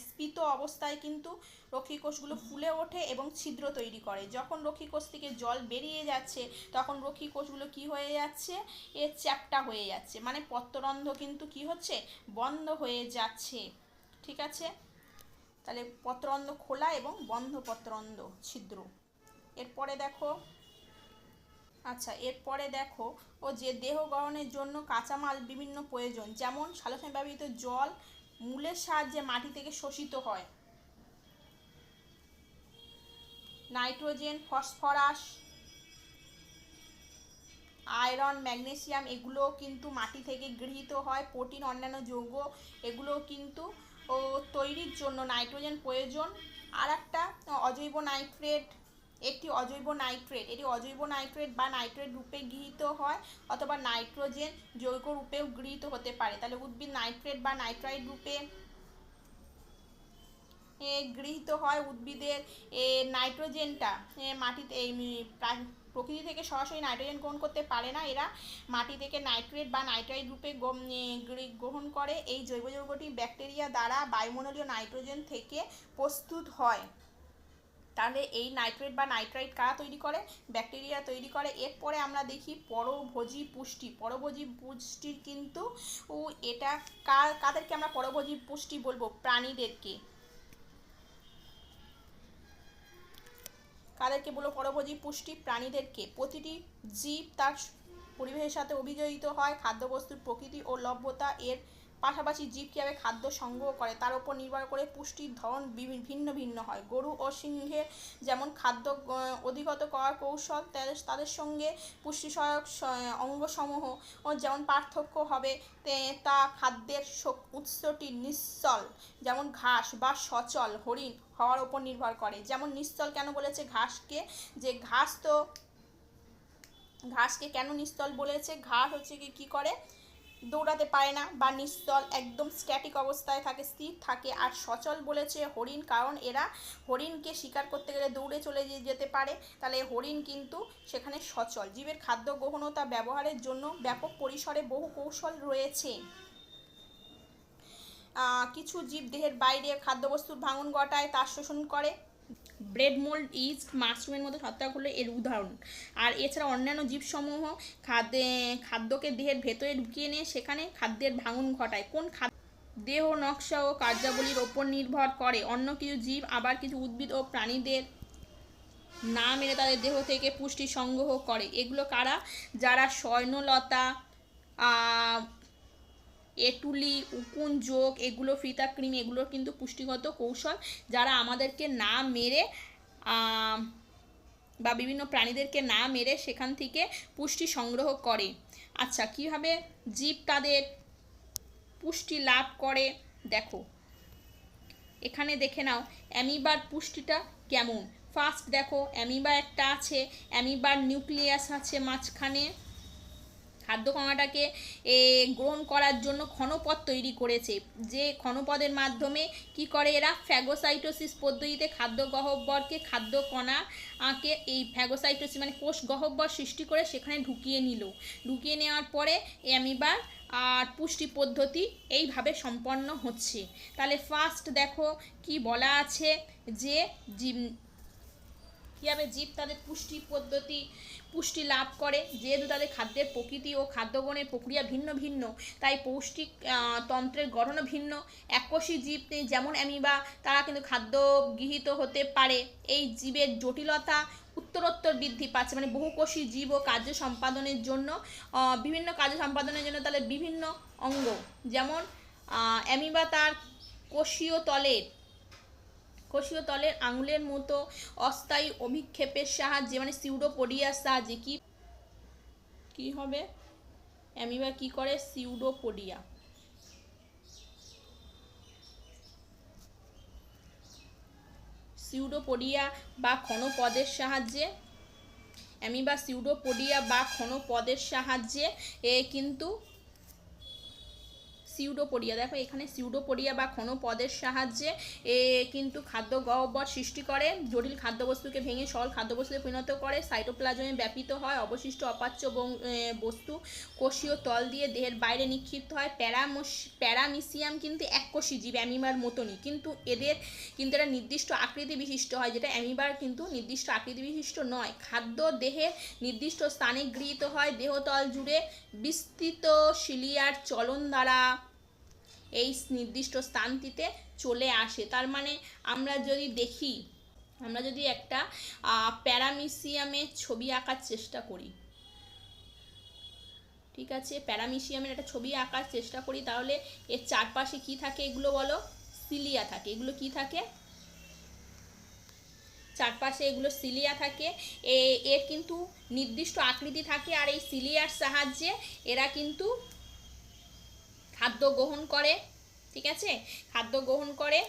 স্ফীত অবস্থায় কিন্তু রক্ষী কোষগুলো ফুলে ওঠে এবং ছিদ্র তৈরি করে। যখন রক্ষী কোষ থেকে জল বেরিয়ে যাচ্ছে তখন রক্ষী কোষগুলো কি হয়ে যাচ্ছে? চ্যাপ্টা হয়ে যাচ্ছে, মানে পত্ররন্ধ্র কিন্তু কি হচ্ছে? বন্ধ হয়ে যাচ্ছে। ঠিক আছে। তাহলে পত্ররন্ধ্র খোলা এবং বন্ধ পত্ররন্ধ্র ছিদ্র। এরপরে দেখো আচ্ছা, এরপরে দেখো ও যে দেহ গঠনের জন্য কাঁচামাল বিভিন্ন প্রয়োজন, যেমন সালোকসংশ্লেষণে ব্যবহৃত জল মূলের সাহায্যে মাটি থেকে শোষিত হয়। নাইট্রোজেন, ফসফরাস, আয়রন, ম্যাগনেসিয়াম এগুলো কিন্তু মাটি থেকে গৃহীত হয়। প্রোটিন, অন্যান্য যৌগ এগুলো কিন্তু তৈরির জন্য নাইট্রোজেন প্রয়োজন। আর একটা অজৈব নাইট্রেট, একটি অজৈব নাইট্রেট, এটি অজৈব নাইট্রেট বা নাইট্রেট রূপে গৃহীত হয় অথবা নাইট্রোজেন যৌগ রূপেও গৃহীত হতে পারে। তাহলে উদ্ভিদ নাইট্রেট বা নাইট্রাইট রূপে গৃহীত হয়। উদ্ভিদের নাইট্রোজেনটা মাটিতে প্রকৃতি থেকে সরাসরি নাইট্রোজেন গ্রহণ করতে পারে না, এরা মাটি থেকে নাইট্রেট বা নাইট্রাইট রূপে গ্রহণ করে। এই জৈব যৌগটি ব্যাকটেরিয়া দ্বারা বায়ুমণ্ডলীয় নাইট্রোজেন থেকে প্রস্তুত হয়। তাহলে এই নাইট্রেট বা নাইট্রাইট কারা তৈরি করে? ব্যাকটেরিয়া তৈরি করে। এরপরে আমরা দেখি পরভোজী পুষ্টি। পরভোজী পুষ্টির কিন্তু এটা কাদেরকে আমরা পরভোজী পুষ্টি বলবো? প্রাণীদেরকে। কাদেরকে বলবো পরভোজী পুষ্টি? প্রাণীদেরকে। প্রতিটি জীব তার পরিবেশের সাথে অভিযোজিত হয়। খাদ্যবস্তুর প্রকৃতি ও লভ্যতা এর পাশাপাশি জীব কীভাবে খাদ্য সংগ্রহ করে তার উপর নির্ভর করে পুষ্টির ধরন ভিন্ন ভিন্ন হয়। গরু ও সিংহের যেমন খাদ্য অধিগত করার কৌশল, তাদের সঙ্গে পুষ্টি সহায়ক অঙ্গসমূহ ও যেমন পার্থক্য হবে, তা খাদ্যের উৎসটি নিশ্চল যেমন ঘাস বা সচল হরিণ হওয়ার ওপর নির্ভর করে। যেমন নিশ্চল কেন বলেছে ঘাসকে? যে ঘাসকে কেন নিশ্চল বলেছে? ঘাস হচ্ছে কি করে? দৌড়াতে পারে না বা নিশ্চল, একদম স্ট্যাটিক অবস্থায় থাকে, স্থির থাকে। আর সচল বলেছে হরিণ, কারণ এরা হরিণকে শিকার করতে গেলে দৌড়ে চলে যেতে পারে, তাহলে হরিণ কিন্তু সেখানে সচল। জীবের খাদ্য গ্রহণ ও তা ব্যবহারের জন্য ব্যাপক পরিসরে বহু কৌশল রয়েছে। কিছু জীব দেহের বাইরে খাদ্যবস্তুর ভাঙন ঘটায়, তার শোষণ করে। ব্রেড মোল্ড, ইস্ট, মাশরুমের মতো ছত্রাকগুলো এর উদাহরণ। আর এছাড়া অন্যান্য জীবসমূহ খাদ্যকে দেহের ভেতরে ঢুকিয়ে নিয়ে সেখানে খাদ্যের ভাঙন ঘটায়। কোন দেহ নকশা ও কার্যাবলীর ওপর নির্ভর করে। অন্য কিছু জীব আবার কিছু উদ্ভিদ ও প্রাণীদের না মেরে তাদের দেহ থেকে পুষ্টি সংগ্রহ করে। এগুলো কারা? যারা শৈললতা, এটুলি, উকুন, যোগ, এগুলো ফিতাকৃমি, এগুলোর কিন্তু পুষ্টিগত কৌশল, যারা আমাদেরকে না মেরে বা বিভিন্ন প্রাণীদেরকে না মেরে সেখান থেকে পুষ্টি সংগ্রহ করে। আচ্ছা, কীভাবে জীব তাদের পুষ্টি লাভ করে দেখো, এখানে দেখে নাও অ্যামিবার পুষ্টিটা কেমন। ফার্স্ট দেখো অ্যামিবা একটা আছে, অ্যামিবার নিউক্লিয়াস আছে মাঝখানে। খাদ্য কণাটাকে গ্রহণ করার জন্য ক্ষণপদ তৈরি করেছে, যে ক্ষণপদের মাধ্যমে কি করে এরা? ফ্যাগোসাইটোসিস পদ্ধতিতে খাদ্য গহ্বরকে, খাদ্য কণাকে এই ফ্যাগোসাইটোসিস মানে কোষ গহ্বর সৃষ্টি করে সেখানে ঢুকিয়ে নেওয়ার পরে অ্যামিবার আর পুষ্টি পদ্ধতি এইভাবে সম্পন্ন হচ্ছে। তাহলে ফার্স্ট দেখো কি বলা আছে, যে কীভাবে জীব তাদের পুষ্টি লাভ করে। যেহেতু তাদের খাদ্যের প্রকৃতি ও খাদ্যগ্রহণের প্রক্রিয়া ভিন্ন ভিন্ন, তাই পৌষ্টিক তন্ত্রের গঠনও ভিন্ন। এককোষী জীব যেমন অ্যামিবা, তারা কিন্তু খাদ্য গৃহীত হতে পারে। এই জীবের জটিলতা উত্তরোত্তর বৃদ্ধি পাচ্ছে, মানে বহুকোষী জীব ও কার্য সম্পাদনের জন্য তাহলে বিভিন্ন অঙ্গ, যেমন অ্যামিবা তার কোষীয় তলের আঙুলের মতো অস্থায়ী অভিক্ষেপের সাহায্যে, মানে সিউডোপোডিয়ার সাহায্যে কি হবে? অ্যামিবা কি করে? সিউডোপোডিয়া বা ক্ষণপদের সাহায্যে, অ্যামিবা সিউডোপোডিয়া বা ক্ষণপদের সাহায্যে কিন্তু সিউডোপোডিয়া, দেখো এখানে সিউডোপোডিয়া বা ক্ষণপদের সাহায্যে কিন্তু খাদ্য গহ্বর সৃষ্টি করে, জটিল খাদ্যবস্তুকে ভেঙে সরল খাদ্যবস্তুতে পরিণত করে, সাইটোপ্লাজমে ব্যাপিত হয়, অবশিষ্ট অপাচ্য বস্তু কোষীয় তল দিয়ে দেহের বাইরে নিক্ষিপ্ত হয়। প্যারামিসিয়াম কিন্তু এককোষী জীব, অ্যামিবার মতনই, কিন্তু এরা নির্দিষ্ট আকৃতি বিশিষ্ট হয়, যেটা অ্যামিবার কিন্তু নির্দিষ্ট আকৃতি বিশিষ্ট নয়। খাদ্য দেহের নির্দিষ্ট স্থানে গৃহীত হয়, দেহতল জুড়ে বিস্তৃত সিলিয়ার চলন দ্বারা এই নির্দিষ্ট স্থানটিতে চলে আসে। তার মানে আমরা যদি একটা প্যারামিসিয়ামের ছবি আঁকার চেষ্টা করি, ঠিক আছে, প্যারামিশিয়ামের একটা ছবি আঁকার চেষ্টা করি, তাহলে এর চারপাশে কি থাকে এগুলো বলো, সিলিয়া থাকে। এগুলো কি থাকে, চারপাশে এগুলো সিলিয়া থাকে। এর কিন্তু নির্দিষ্ট আকৃতি থাকে, আর এই সিলিয়ার সাহায্যে এরা কিন্তু খাদ্য গ্রহণ করে। ঠিক আছে, খাদ্য গ্রহণ করে,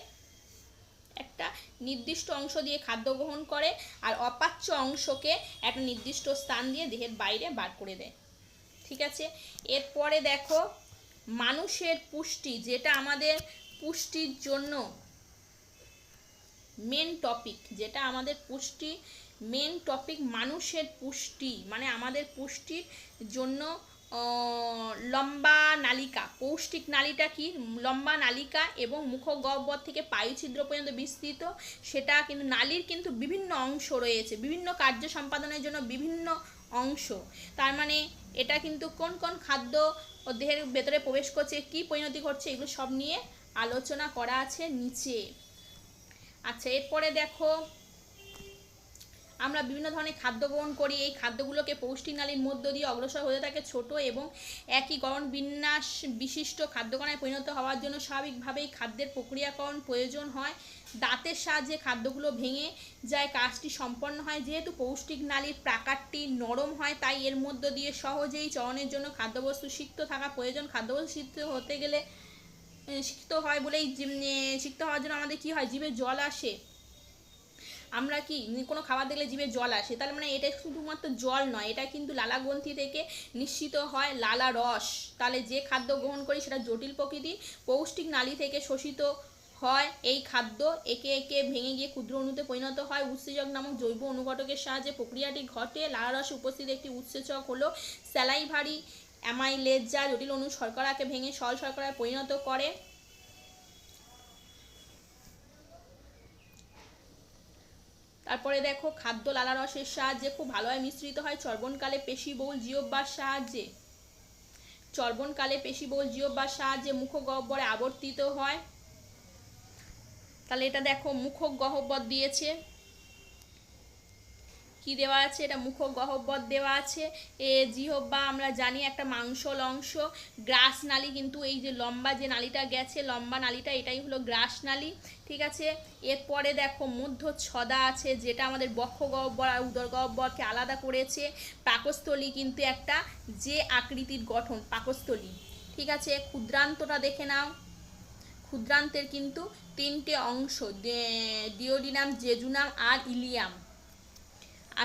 একটা নির্দিষ্ট অংশ দিয়ে খাদ্য গ্রহণ করে, আর অপাচ্য অংশকে একটা নির্দিষ্ট স্থান দিয়ে দেহের বাইরে বার করে দেয়। ঠিক আছে, এরপরে দেখো মানুষের পুষ্টি, যেটা আমাদের পুষ্টির জন্য মেন টপিক, যেটা আমাদের পুষ্টি মেন টপিক, মানুষের পুষ্টি মানে আমাদের পুষ্টির জন্য লম্বা নালিকা, পৌষ্টিক নালীটা কি, লম্বা নালিকা এবং মুখগহ্বর থেকে পায়ুছিদ্র পর্যন্ত বিস্তৃত। সেটা কিন্তু নালীর কিন্তু বিভিন্ন অংশ রয়েছে, বিভিন্ন কার্য সম্পাদনের জন্য বিভিন্ন অংশ। তার মানে এটা কিন্তু কোন কোন খাদ্য দেহের ভেতরে প্রবেশ করছে, কি পরিণতি ঘটছে, এগুলো সব নিয়ে আলোচনা করা আছে নিচে। আচ্ছা, এরপরে দেখো আমরা বিভিন্ন ধরনের খাদ্য গ্রহণ করি। এই খাদ্যগুলোকে পৌষ্টিক নালীর মধ্য দিয়ে অগ্রসর হতে থাকে ছোট এবং একই গড়ন বিন্যাস বিশিষ্ট খাদ্যকণায় পরিণত হওয়ার জন্য স্বাভাবিকভাবেই খাদ্যের প্রক্রিয়াকরণ প্রয়োজন হয়। দাঁতের সাহায্যে খাদ্যগুলো ভেঙে যায়, কাজটি সম্পন্ন হয়। যেহেতু পৌষ্টিক নালীর প্রাকারটি নরম হয়, তাই এর মধ্য দিয়ে সহজেই চলনের জন্য খাদ্যবস্তু সিক্ত থাকা প্রয়োজন। খাদ্যবস্তু সিক্ত হতে গেলে সিক্ত হয় বলেই সিক্ত হওয়ার জন্য আমাদের কি হয়, জিভে জল আসে। আমরা কি কোনো খাবার দেখলে জিভে জল আসে, তার মানে এটা শুধুমাত্র জল নয়, এটা কিন্তু লালা গ্রন্থি থেকে নিঃসৃত হয় লালা রস। তাহলে যে খাদ্য গ্রহণ করি সেটা জটিল প্রকৃতি, পৌষ্টিক নালী থেকে শোষিত হয় এই খাদ্য, একে একে ভেঙে গিয়ে ক্ষুদ্র অণুতে পরিণত হয়। উৎসেচক নামক জৈব অনুঘটকের সাহায্যে প্রক্রিয়াটি ঘটে। লালা রসে উপস্থিত একটি উৎসেচক হলো স্যালাইভারি অ্যামাইলেজ, যা জটিল অণু শর্করাকে ভেঙে সরল শর্করায় পরিণত করে। তারপরে দেখো খাদ্য লালা রসের সাহায্যে খুব ভালোভাবে মিশ্রিত হয় চর্বণকালে পেশিবহুল জিহ্বার সাহায্যে। চর্বণকালে পেশিবহুল জিহ্বার সাহায্যে মুখগহ্বরে আবর্তিত হয়। তাহলে এটা দেখো মুখগহ্বর দিয়েছে, কি দেওয়া আছে, এটা মুখগহ্বর দেওয়া আছে। জিহ্বা আমরা জানি একটা মাংসল অংশ, গ্রাস নালী, কিন্তু এই যে লম্বা যে নালীটা গেছে, লম্বা নালীটা, এটাই হলো গ্রাস নালী। ঠিক আছে, এরপরে দেখো মধ্যচ্ছদা আছে, যেটা আমাদের বক্ষগহ্বর আর উদরগহ্বরকে আলাদা করেছে। পাকস্থলী কিন্তু একটা যে আকৃতির গঠন, পাকস্থলী। ঠিক আছে, ক্ষুদ্রান্তটা দেখে নাও। ক্ষুদ্রান্তের কিন্তু তিনটে অংশ, ডিওডিনাম, জেজুনাম আর ইলিয়াম।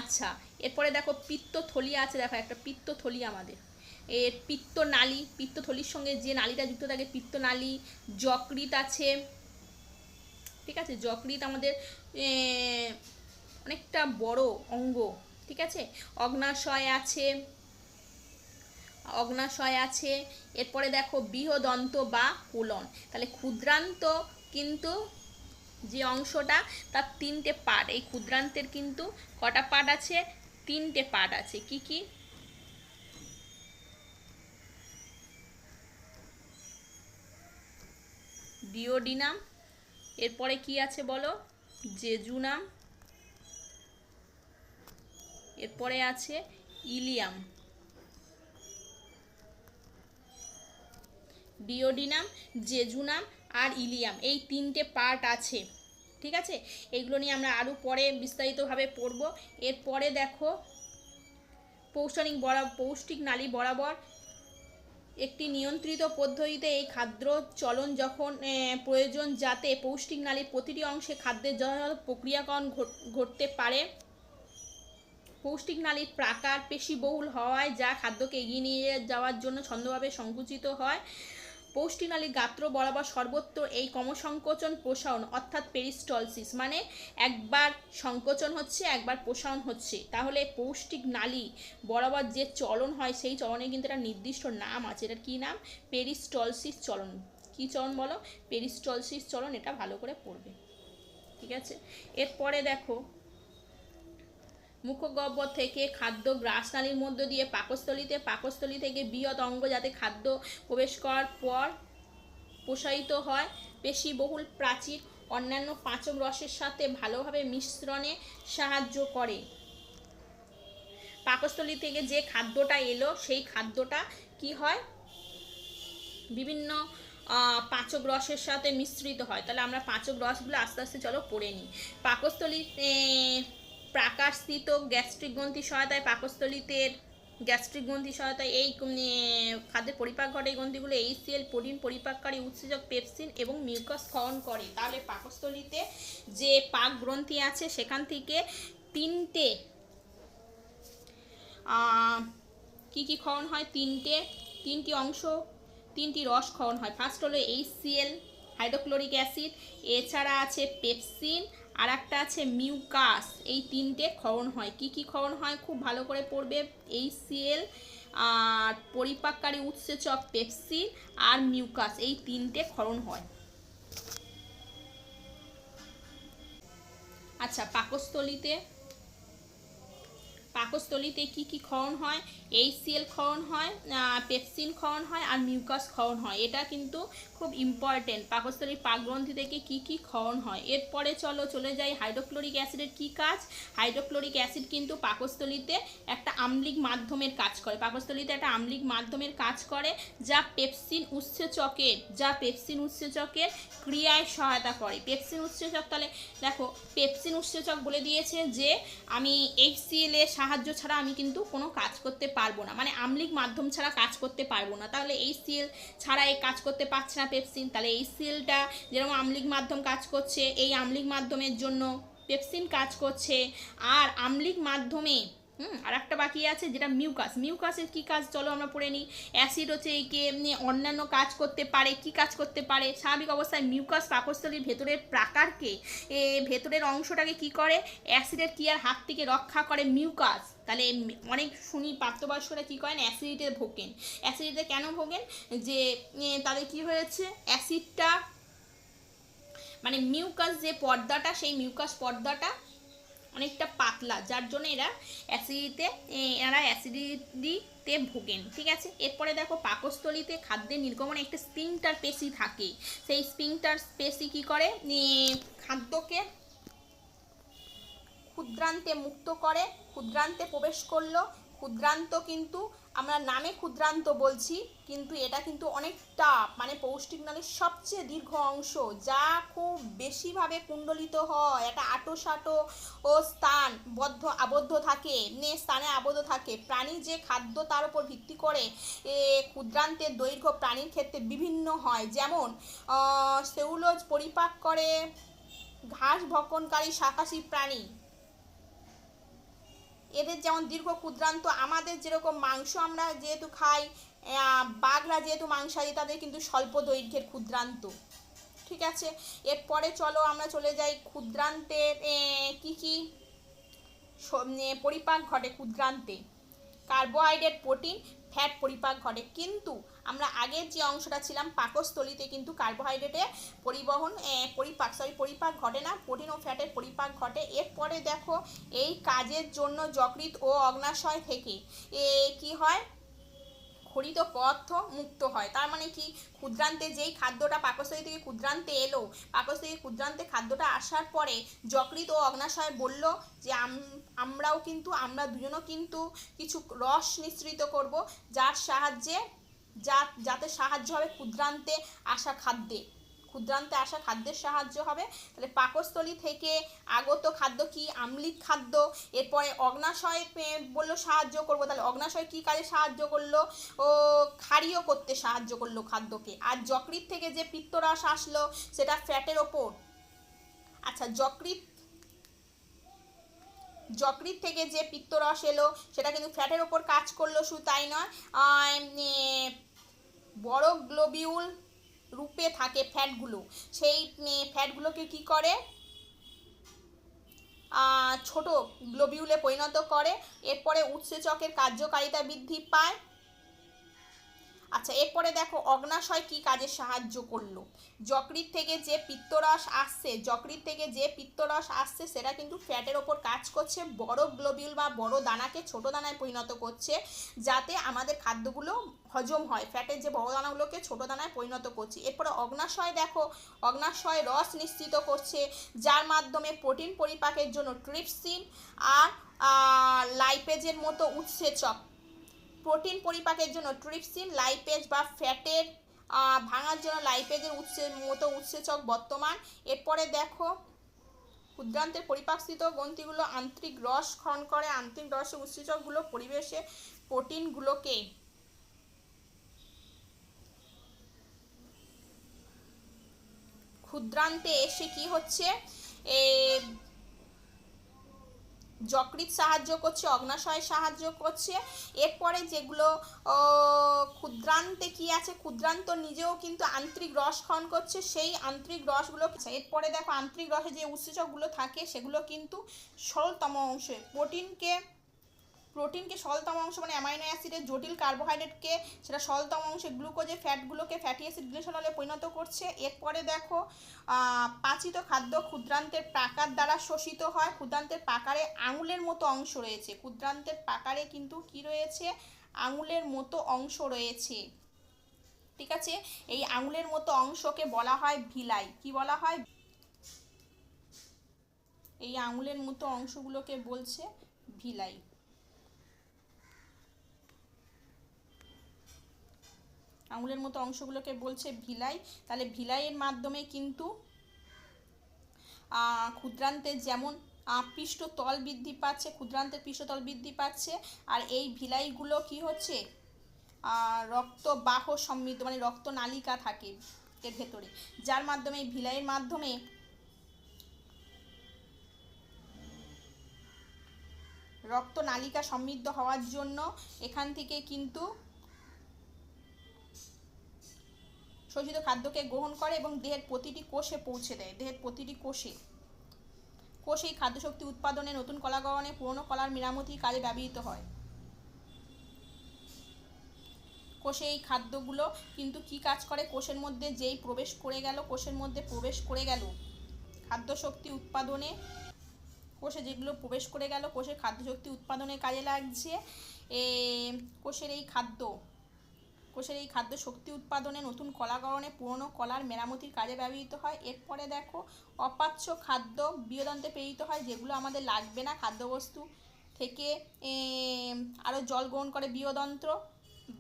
আচ্ছা, এরপরে দেখো পিত্তথলি আছে, দেখো একটা পিত্তথলি আমাদের, এর পিত্তনালী, পিত্তথলির সঙ্গে যে নালীটা যুক্ত থাকে পিত্তনালী। যকৃৎ আছে, ঠিক আছে, যকৃৎ আমাদের অনেকটা বড় অঙ্গ। ঠিক আছে, অগ্নাশয় আছে, অগ্নাশয় আছে। এরপরে দেখো বৃহদন্ত বা কোলন। তাহলে ক্ষুদ্রান্ত কিন্তু যে অংশটা, তার তিনটে পার্ট। এই ক্ষুদ্রান্তের কিন্তু কটা পার্ট আছে, তিনটে পার্ট আছে। কি কি, ডিওডিনাম, এরপরে কি আছে বলো, জেজুনাম, এরপরে আছে ইলিয়াম। ডিওডিনাম, জেজুনাম আর ইলিয়াম, এই তিনটে পার্ট আছে। ঠিক আছে, এইগুলো নিয়ে আমরা আরও পরে বিস্তারিতভাবে পড়ব। এরপরে দেখো পৌষ্টিক নালী বরাবর একটি নিয়ন্ত্রিত পদ্ধতিতে এই খাদ্য চলন যখন প্রয়োজন, যাতে পৌষ্টিক নালীর প্রতিটি অংশে খাদ্যের যথাযথ প্রক্রিয়াকরণ ঘটতে পারে। পৌষ্টিক নালীর প্রাকার পেশিবহুল হওয়ায় যা খাদ্যকে এগিয়ে নিয়ে যাওয়ার জন্য ছন্দভাবে সংকুচিত হয়। পৌষ্টিক নালীর গাত্র বরাবর সর্বত্র এই ক্রমসংকোচন প্রসারণ অর্থাৎ পেরিস্টলসিস, মানে একবার সংকোচন হচ্ছে একবার প্রসারণ হচ্ছে। তাহলে পৌষ্টিক নালী বরাবর যে চলন হয় সেই চলনের কিন্তু একটা নির্দিষ্ট নাম আছে। এটার কী নাম, পেরিস্টলসিস চলন। কী চলন বলো, পেরিস্টলসিস চলন। এটা ভালো করে পড়বে। ঠিক আছে, এরপরে দেখো মুখগহ্বর থেকে খাদ্য গ্রাসনালীর মধ্য দিয়ে পাকস্থলীতে, পাকস্থলী থেকে বৃহৎ অঙ্গ যাতে খাদ্য প্রবেশ করার পর প্রসারিত হয়। পেশিবহুল প্রাচীর অন্যান্য পাচক রসের সাথে ভালোভাবে মিশ্রণে সাহায্য করে। পাকস্থলী থেকে যে খাদ্যটা এলো সেই খাদ্যটা কি হয়, বিভিন্ন পাচক রসের সাথে মিশ্রিত হয়। তাহলে আমরা পাচক রসগুলো আস্তে আস্তে চলো পড়ে নিই। পাকস্থলী প্রাকারস্থিত গ্যাস্ট্রিক গ্রন্থি সহায়তায় পাকস্থলীতে গ্যাস্ট্রিক গ্রন্থি সহায়তায় এই খাদ্যের পরিপাক ঘটে। এই গ্রন্থিগুলো HCl প্রোটিন পরিপাককারী উৎসেচক পেপসিন এবং মিউকাস ক্ষরণ করে। তাহলে পাকস্থলীতে যে পাক গ্রন্থি আছে সেখান থেকে তিনটে কি কি ক্ষরণ হয়, তিনটি অংশ, তিনটি রস ক্ষরণ হয়। ফার্স্ট হলো HCl হাইড্রোক্লোরিক অ্যাসিড, এছাড়া আছে পেপসিন, আর একটা আছে মিউকাস। এই তিনটে ক্ষরণ হয়। কি কি ক্ষরণ হয় খুব ভালো করে পড়বে। HCl আর পরিপাককারী উৎসেচক পেপসিন আর মিউকাস, এই তিনটে ক্ষরণ হয়। আচ্ছা, পাকস্থলীতে কি কি ক্ষরণ হয়, HCl ক্ষরণ হয়, পেপসিন ক্ষরণ হয় আর মিউকাস ক্ষরণ হয়। এটা কিন্তু খুব ইম্পর্টেন্ট, পাকস্থলীর পাকগ্রন্থি থেকে কি কি ক্ষরণ হয়। এরপরে চলে যাই হাইড্রোক্লোরিক অ্যাসিডের কি কাজ। হাইড্রোক্লোরিক অ্যাসিড কিন্তু পাকস্থলীতে একটা আম্লিক মাধ্যমের কাজ করে। পাকস্থলীতে একটা আম্লিক মাধ্যমের কাজ করে যা পেপসিন উৎসেচকের ক্রিয়ায় সহায়তা করে। পেপসিন উৎসেচক, তাহলে দেখো পেপসিন উৎসেচক বলে দিয়েছে যে আমি HCl এর সাহায্য ছাড়া আমি কিন্তু কোনো কাজ করতে পারবো না, মানে আম্লিক মাধ্যম ছাড়া কাজ করতে পারবো না। তাহলে HCl ছাড়া এই কাজ করতে পারছে না পেপসিন, তাহলে HClটা যেরকম আম্লিক মাধ্যম কাজ করছে, এই আম্লিক মাধ্যমের জন্য পেপসিন কাজ করছে। আর আম্লিক মাধ্যমে আর একটা বাকি আছে যেটা মিউকাসের কি কাজ চলো আমরা পড়ে নিই। অ্যাসিড হচ্ছে একে অন্যান্য কাজ করতে পারে। কি কাজ করতে পারে, স্বাভাবিক অবস্থায় মিউকাস পাকস্থলীর ভেতরের প্রাকারকে, ভেতরের অংশটাকে কি করে, অ্যাসিডের ক্রিয়ার হাত থেকে রক্ষা করে মিউকাস। তাহলে অনেক শুনি প্রাপ্তবয়স্করা কী করেন, অ্যাসিডিতে ভোগেন। অ্যাসিডিতে কেন ভোগেন, যে তাদের কি হয়েছে, অ্যাসিডটা মানে মিউকাস যে পর্দাটা, সেই মিউকাস পর্দাটা অনেকটা পাতলা, যার জন্য এরা অ্যাসিডিতে ভোগেন। ঠিক আছে, এরপরে দেখো পাকস্থলীতে খাদ্যের নির্গমনে একটা স্ফিংটার পেশি থাকে। সেই স্ফিংটার পেশি কি করে, খাদ্যকে ক্ষুদ্রান্তে মুক্ত করে। ক্ষুদ্রান্তে প্রবেশ করলো। ক্ষুদ্রান্ত কিন্তু আমরা নামে ক্ষুদ্রান্ত বলছি, কিন্তু এটা কিন্তু অনেকটা মানে পৌষ্টিক নালীর সবচেয়ে দীর্ঘ অংশ, যা খুব বেশিভাবে কুণ্ডলিত হয়। একটা আঁটো ও আবদ্ধ থাকে, স্থানে আবদ্ধ থাকে। প্রাণী যে খাদ্য তার উপর ভিত্তি করে ক্ষুদ্রান্তের দৈর্ঘ্য প্রাণীর ক্ষেত্রে বিভিন্ন হয়। যেমন সেলুলোজ পরিপাক করে ঘাস ভক্ষণকারী শাকাশী প্রাণী, এদের যেমন দীর্ঘ ক্ষুদ্রান্ত। আমাদের যেরকম মাংস আমরা যেহেতু খাই, বাঘরা যেহেতু মাংসাহারী, তাদের কিন্তু স্বল্প দৈর্ঘ্যের ক্ষুদ্রান্ত। ঠিক আছে, এরপরে চলো আমরা চলে যাই ক্ষুদ্রান্তের কি কি পরিপাক ঘটে। ক্ষুদ্রান্তে কার্বোহাইড্রেট, প্রোটিন, ফ্যাট পরিপাক ঘটে। কিন্তু আমরা আগের যে অংশটা ছিলাম পাকস্থলীতে কিন্তু কার্বোহাইড্রেটের পরিপাক ঘটে না, প্রোটিন ও ফ্যাটের পরিপাক ঘটে। এরপরে দেখো এই কাজের জন্য যকৃৎ ও অগ্নাশয় থেকে কি হয়, খরিত পদার্থ মুক্ত হয়। তার মানে কি, ক্ষুদ্রান্তে যেই খাদ্যটা পাকস্থলী থেকে ক্ষুদ্রান্তে এলো, পাকস্থলী থেকে ক্ষুদ্রান্তে খাদ্যটা আসার পরে যকৃৎ ও অগ্নাশয় বলল যে আমরা দুজনও কিন্তু কিছু রস নিঃসৃত করব, যাতে সাহায্য হবে ক্ষুদ্রান্তে আসা খাদ্যের সাহায্য হবে। তাহলে পাকস্থলী থেকে আগত খাদ্য কি, আম্লিক খাদ্য। এরপরে অগ্নাশয় বললো সাহায্য করব, তাহলে অগ্নাশয় কি কাজে সাহায্য করলো, ক্ষারীয় করতে সাহায্য করলো খাদ্যকে। আর যকৃৎ থেকে যে পিত্তরস আসলো সেটা ফ্যাটের ওপর, আচ্ছা যকৃৎ থেকে যে পিত্তরস এলো সেটা কিন্তু ফ্যাটের ওপর কাজ করলো। শুধু তাই নয়, বড় গ্লোবিউল রূপে থাকে ফ্যাটগুলো, সেই ফ্যাটগুলোকে কি করে, ছোট গ্লোবিউলে পরিণত করে। এরপরে উৎসেচকের কার্যকারিতা বৃদ্ধি পায়। আচ্ছা, এরপরে দেখো অগ্নাশয় কি কাজে সাহায্য করলো। যকৃৎ থেকে যে পিত্তরস আসছে সেটা কিন্তু ফ্যাটের ওপর কাজ করছে, বড় গ্লোবিউল বা বড় দানাকে ছোট দানায় পরিণত করছে, যাতে আমাদের খাদ্যগুলো হজম হয়। ফ্যাটের যে বড় দানাগুলোকে ছোট দানায় পরিণত করছে। এরপরে অগ্নাশয় রস নিঃসৃত করছে, যার মাধ্যমে প্রোটিন পরিপাকের জন্য ট্রিপসিন আর লাইপেজের মতো উৎসেচক প্রোটিন পরিপাকের জন্য ট্রিপসিন, লাইপেজ বা ফ্যাটের ভাঙার জন্য লাইপেজের মতো উৎসেচক বর্তমান। এরপরে দেখো ক্ষুদ্রান্তের পরিপাকস্থিত গ্রন্থিগুলো আন্তরিক রস ক্ষরণ করে। আন্তরিক রসের উৎসেচকগুলো পরিবেশে প্রোটিনগুলোকে ক্ষুদ্রান্তে এসে কি হচ্ছে যকৃৎ সাহায্য করছে, অগ্নাশয় সাহায্য করছে। এরপরে যেগুলো ক্ষুদ্রান্তে কি আছে, ক্ষুদ্রান্ত নিজেও কিন্তু আন্তরিক রস ক্ষরণ করছে, সেই আন্তরিক রসগুলো। এরপরে দেখো আন্তরিক রসে যে উৎসেচকগুলো থাকে সেগুলো কিন্তু সরলতম অংশে। প্রোটিনকে সরলতম অংশ মানে অ্যামাইনো অ্যাসিডের, জটিল কার্বোহাইড্রেটকে সেটা সরলতম অংশে, গ্লুকোজে ফ্যাটগুলোকে ফ্যাটি অ্যাসিড গ্লিসারলে পরিণত করছে। এরপরে দেখো পাচিত খাদ্য ক্ষুদ্রান্তের প্রাকার দ্বারা শোষিত হয়। ক্ষুদ্রান্তের প্রাকারে আঙুলের মতো অংশ রয়েছে। ক্ষুদ্রান্তের প্রাকারে কিন্তু কি রয়েছে, আঙুলের মতো অংশ রয়েছে। ঠিক আছে, এই আঙুলের মতো অংশকে বলা হয় ভিলাই। কি বলা হয়? এই আঙুলের মতো অংশগুলোকে বলছে ভিলাই। আঙুলের মতো অংশগুলোকে বলছে ভিলাই। তাহলে ভিলাইয়ের মাধ্যমে কিন্তু ক্ষুদ্রান্তের যেমন পৃষ্ঠতল বৃদ্ধি পাচ্ছে, ক্ষুদ্রান্তের পৃষ্ঠতল বৃদ্ধি পাচ্ছে। আর এই ভিলাইগুলো কি হচ্ছে, রক্তবাহ সমৃদ্ধ মানে রক্তনালিকা থাকে এর ভেতরে, যার মাধ্যমে এই ভিলাইয়ের মাধ্যমে রক্তনালিকা সমৃদ্ধ হওয়ার জন্য এখান থেকে কিন্তু শোষিত খাদ্যকে গ্রহণ করে এবং দেহের প্রতিটি কোষে পৌঁছে দেয়। দেহের প্রতিটি কোষেই খাদ্যশক্তি উৎপাদনে, নতুন কলা গঠনে, পুরনো কলার মেরামতির কাজে ব্যবহৃত হয়। কোষে এই খাদ্যগুলো কিন্তু কি কাজ করে, কোষের মধ্যে যেই প্রবেশ করে গেল খাদ্যশক্তি উৎপাদনে, কোষে যেগুলো প্রবেশ করে গেল কোষের খাদ্যশক্তি উৎপাদনে কাজে লাগছে। কোষের এই খাদ্য শক্তি উৎপাদনে, নতুন কলা গঠনে, পুরনো কলার মেরামতির কাজে ব্যবহৃত হয়। এরপরে দেখো অপাচ্য খাদ্য বৃহদন্তে প্রেরিত হয়, যেগুলো আমাদের লাগবে না, খাদ্যবস্তু থেকে আরও জল গ্রহণ করে বৃহদন্ত্র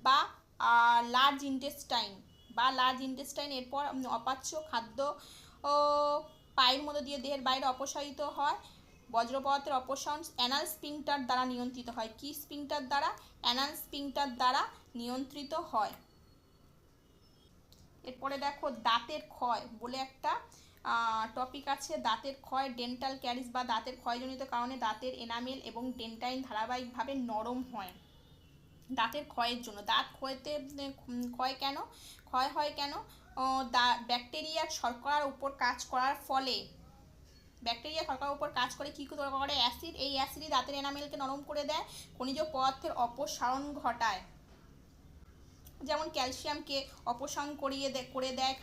বা লার্জ ইন্টেস্টাইন। এরপর অপাচ্য খাদ্য পায়ের মধ্যে দিয়ে দেহের বাইরে অপসারিত হয়। বজ্র পদার্থের অপসারণ অ্যানাল স্ফিংক্টার দ্বারা নিয়ন্ত্রিত হয়। কি স্ফিংক্টার দ্বারা? অ্যানাল স্ফিংক্টার দ্বারা নিয়ন্ত্রিত হয়। এরপরে দেখো দাঁতের ক্ষয় বলে একটা টপিক আছে। দাঁতের ক্ষয়, ডেন্টাল ক্যারিজ বা দাঁতের ক্ষয়জনিত কারণে দাঁতের এনামেল এবং ডেন্টাইন ধারাবাহিকভাবে নরম হয়। দাঁতের ক্ষয়ের জন্য, দাঁত ক্ষয় হয় কেন? ব্যাকটেরিয়ার শর্করার উপর কাজ করার ফলে, ব্যাকটেরিয়া শর্করার উপর কাজ করে কি করে? অ্যাসিড। এই অ্যাসিডই দাঁতের এনামেলকে নরম করে দেয়, খনিজ পদার্থের অপসারণ ঘটায়। যেমন ক্যালসিয়ামকে অপসারণ করে দেয়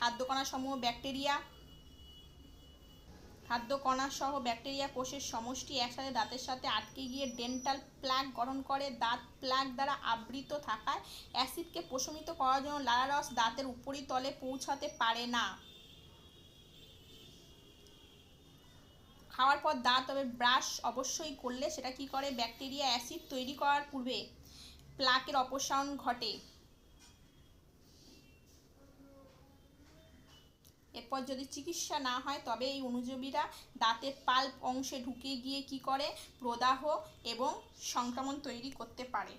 খাদ্যকণাসহ ব্যাকটেরিয়া কোষের সমষ্টি একসাথে দাঁতের সাথে আটকে গিয়ে ডেন্টাল প্লাক গঠন করে। দাঁত প্লাক দ্বারা আবৃত থাকায় অ্যাসিডকে প্রশমিত করার জন্য লালারস দাঁতের উপরিতলে পৌঁছাতে পারে না। খাওয়ার পর দাঁত তবে ব্রাশ অবশ্যই করলে সেটা কি করে, ব্যাকটেরিয়া অ্যাসিড তৈরি করার পূর্বে প্লাকের অপসারণ ঘটে। এরপর যদি চিকিৎসা না হয় তবে এই অণুজীবীরা দাঁতের পাল্প অংশে ঢুকে গিয়ে কি করে, প্রদাহ এবং সংক্রমণ তৈরি করতে পারে।